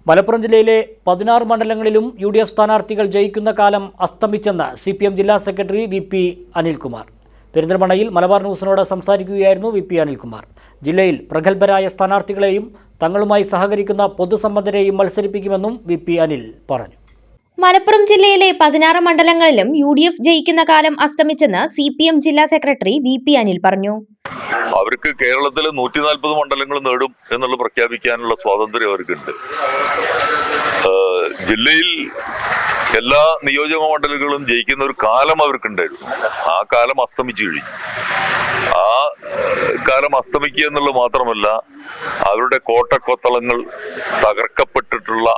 മലപ്പുറം ജില്ലയിലെ 16 മണ്ഡലങ്ങളിലും UDF സ്ഥാനാർത്ഥികൾ ജയിക്കുന്ന കാലം അസ്തമിച്ചെന്ന് CPM ജില്ലാ സെക്രട്ടറി VP അനിൽകുമാർ. പെരിന്തൽമണ്ണയിൽ മലബാർ ന്യൂസിനോട് സംസാരിക്കുകയായിരുന്നു VP അനിൽകുമാർ. ജില്ലയിൽ പ്രഗത്ഭരായ സ്ഥാനാർത്ഥികളെയും തങ്ങളുമായി സഹകരിക്കുന്ന പൊതുസമ്മതരെയും മത്സരിപ്പിക്കുമെന്നും VP അനിൽ പറഞ്ഞു. മലപ്പുറം ജില്ലയിലെ 16 മണ്ഡലങ്ങളിലും UDF ജയിക്കുന്ന കാലം അസ്തമിച്ചെന്ന് CPM ജില്ലാ സെക്രട്ടറി VP അനിൽ പറഞ്ഞു. അവർക്ക് കേരളത്തിലെ 140 മണ്ഡലങ്ങൾ നേടും എന്നുള്ള പ്രഖ്യാപിക്കാനുള്ള സ്വാതന്ത്ര്യം അവർക്കുണ്ട്. ജില്ലയിൽ എല്ലാ നിയോജക മണ്ഡലങ്ങളും ജയിക്കുന്ന ഒരു കാലം അവർക്കുണ്ടായിരുന്നു. ആ കാലം അസ്തമിച്ചു കഴിഞ്ഞു. ആ കാലം അസ്തമിക്കുക എന്നുള്ളത് മാത്രമല്ല, അവരുടെ കോട്ടക്കൊത്തളങ്ങൾ തകർക്കപ്പെട്ടിട്ടുള്ള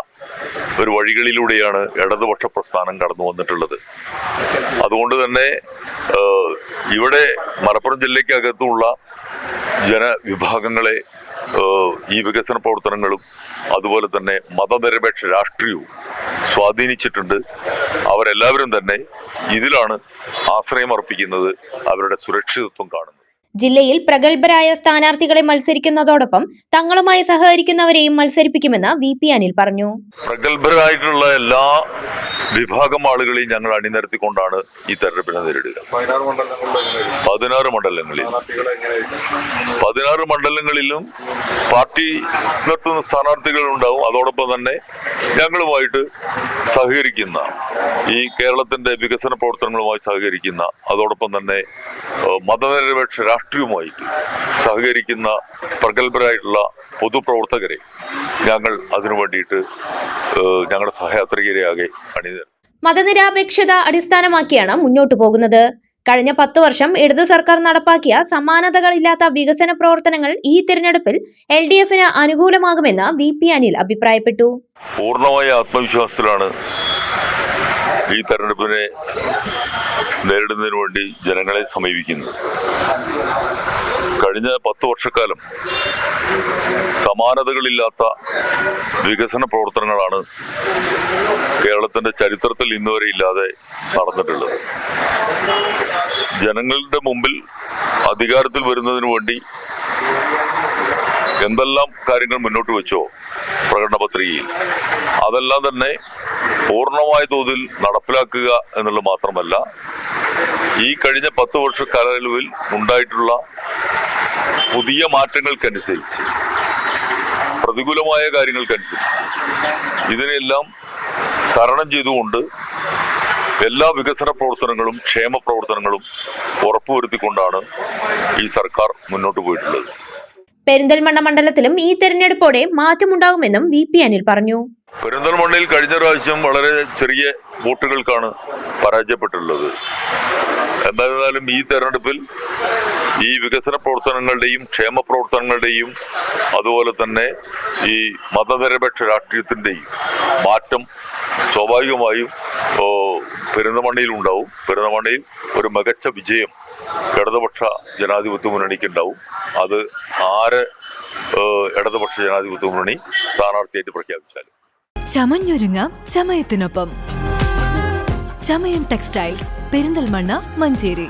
ഒരു വഴികളിലൂടെയാണ് ഇടതുപക്ഷ പ്രസ്ഥാനം കടന്നു വന്നിട്ടുള്ളത്. അതുകൊണ്ട് തന്നെ ഇവിടെ മലപ്പുറം ജില്ലയ്ക്കകത്തുള്ള ജനവിഭാഗങ്ങളെ ഈ വികസന പ്രവർത്തനങ്ങളും അതുപോലെ തന്നെ മതനിരപേക്ഷ രാഷ്ട്രീയവും സ്വാധീനിച്ചിട്ടുണ്ട്. അവരെല്ലാവരും തന്നെ ഇതിലാണ് ആശ്രയം അർപ്പിക്കുന്നത്, അവരുടെ സുരക്ഷിതത്വം കാണുന്നത്. ജില്ലയിൽ പ്രഗത്ഭരായ സ്ഥാനാർത്ഥികളെ മത്സരിക്കുന്നതോടൊപ്പം തങ്ങളുമായി സഹകരിക്കുന്നവരെയും മത്സരിപ്പിക്കുമെന്ന് VP അനിൽ പറഞ്ഞു. പ്രഗത്ഭരായിട്ടുള്ള എല്ലാ വിഭാഗം ആളുകളെയും ഞങ്ങൾ അണിനിരത്തിക്കൊണ്ടാണ് ഈ തെരഞ്ഞെടുപ്പിനെ നേരിടുക. 16 മണ്ഡലങ്ങളിലും പാർട്ടി നിർത്തുന്ന സ്ഥാനാർത്ഥികൾ ഉണ്ടാവും. അതോടൊപ്പം തന്നെ ഞങ്ങളുമായിട്ട് സഹകരിക്കുന്ന, ഈ കേരളത്തിന്റെ വികസന പ്രവർത്തനങ്ങളുമായി സഹകരിക്കുന്ന, അതോടൊപ്പം തന്നെ മതനിരപേക്ഷ രാഷ്ട്രീയവുമായിട്ട് സഹകരിക്കുന്ന പ്രഗത്ഭരായിട്ടുള്ള പൊതുപ്രവർത്തകരെ ഞങ്ങൾ അതിനു വേണ്ടിയിട്ട് ഞങ്ങളുടെ സഹയാത്രികരെയാകെ അണിനിരത്തി. മതനിരപേക്ഷത അടിസ്ഥാനമാക്കിയാണ് മുന്നോട്ടു പോകുന്നത്. കഴിഞ്ഞ 10 വർഷം ഇടതു സർക്കാർ നടപ്പാക്കിയ സമാനതകളില്ലാത്ത വികസന പ്രവർത്തനങ്ങൾ ഈ തിരഞ്ഞെടുപ്പിൽ LDF-ന് അനുകൂലമാകുമെന്ന് VP അനിൽ അഭിപ്രായപ്പെട്ടു. പൂർണ്ണമായ ആത്മവിശ്വാസത്തിലാണ് ഈ തെരഞ്ഞെടുപ്പിനെ നേരിടുന്നതിന് വേണ്ടി ജനങ്ങളെ സമീപിക്കുന്നത്. കഴിഞ്ഞ 10 വർഷക്കാലം സമാനതകളില്ലാത്ത വികസന പ്രവർത്തനങ്ങളാണ് കേരളത്തിന്റെ ചരിത്രത്തിൽ ഇന്നുവരെ ഇല്ലാതെ നടന്നിട്ടുള്ളത്. ജനങ്ങളുടെ മുമ്പിൽ അധികാരത്തിൽ വരുന്നതിന് വേണ്ടി എന്തെല്ലാം കാര്യങ്ങൾ മുന്നോട്ട് വെച്ചോ പ്രകടന പത്രികയിൽ, അതെല്ലാം തന്നെ പൂർണ്ണമായ തോതിൽ നടപ്പിലാക്കുക എന്നുള്ളത് മാത്രമല്ല, ഈ കഴിഞ്ഞ 10 വർഷ കാലയളവിൽ ഉണ്ടായിട്ടുള്ള പുതിയ മാറ്റങ്ങൾക്കനുസരിച്ച്, പ്രതികൂലമായ കാര്യങ്ങൾക്കനുസരിച്ച് ഇതിനെല്ലാം തരണം ചെയ്തുകൊണ്ട് എല്ലാ വികസന പ്രവർത്തനങ്ങളും ക്ഷേമ പ്രവർത്തനങ്ങളും ഉറപ്പുവരുത്തിക്കൊണ്ടാണ് ഈ സർക്കാർ മുന്നോട്ട് പോയിട്ടുള്ളത്. പെരിന്തൽമണ്ണ മണ്ഡലത്തിലും ഈ തെരഞ്ഞെടുപ്പോടെ മാറ്റമുണ്ടാകുമെന്നും VP അനിൽ പറഞ്ഞു. പെരിന്തൽമണ്ണയിൽ കഴിഞ്ഞ പ്രാവശ്യം വളരെ ചെറിയ വോട്ടുകൾക്കാണ് പരാജയപ്പെട്ടുള്ളത്. എന്തായിരുന്നാലും ഈ തെരഞ്ഞെടുപ്പിൽ ഈ വികസന പ്രവർത്തനങ്ങളുടെയും ക്ഷേമ പ്രവർത്തനങ്ങളുടെയും അതുപോലെ തന്നെ ഈ മതനിരപേക്ഷ രാഷ്ട്രീയത്തിന്റെയും മാറ്റം സ്വാഭാവികമായും പെരിന്തൽമണ്ണയിൽ ഉണ്ടാവും. പെരിന്തൽമണ്ണയിൽ ഒരു മികച്ച വിജയം ഇടതുപക്ഷ ജനാധിപത്യ മുന്നണിക്ക് ഉണ്ടാവും. അത് ആര് ഇടതുപക്ഷ ജനാധിപത്യ മുന്നണി സ്ഥാനാർത്ഥിയായിട്ട് പ്രഖ്യാപിച്ചാലും. ചമഞ്ഞൊരുങ്ങാം ചമയത്തിനൊപ്പം. ചമയം ടെക്സ്റ്റൈൽസ്, പെരിന്തൽമണ്ണ, മഞ്ചേരി.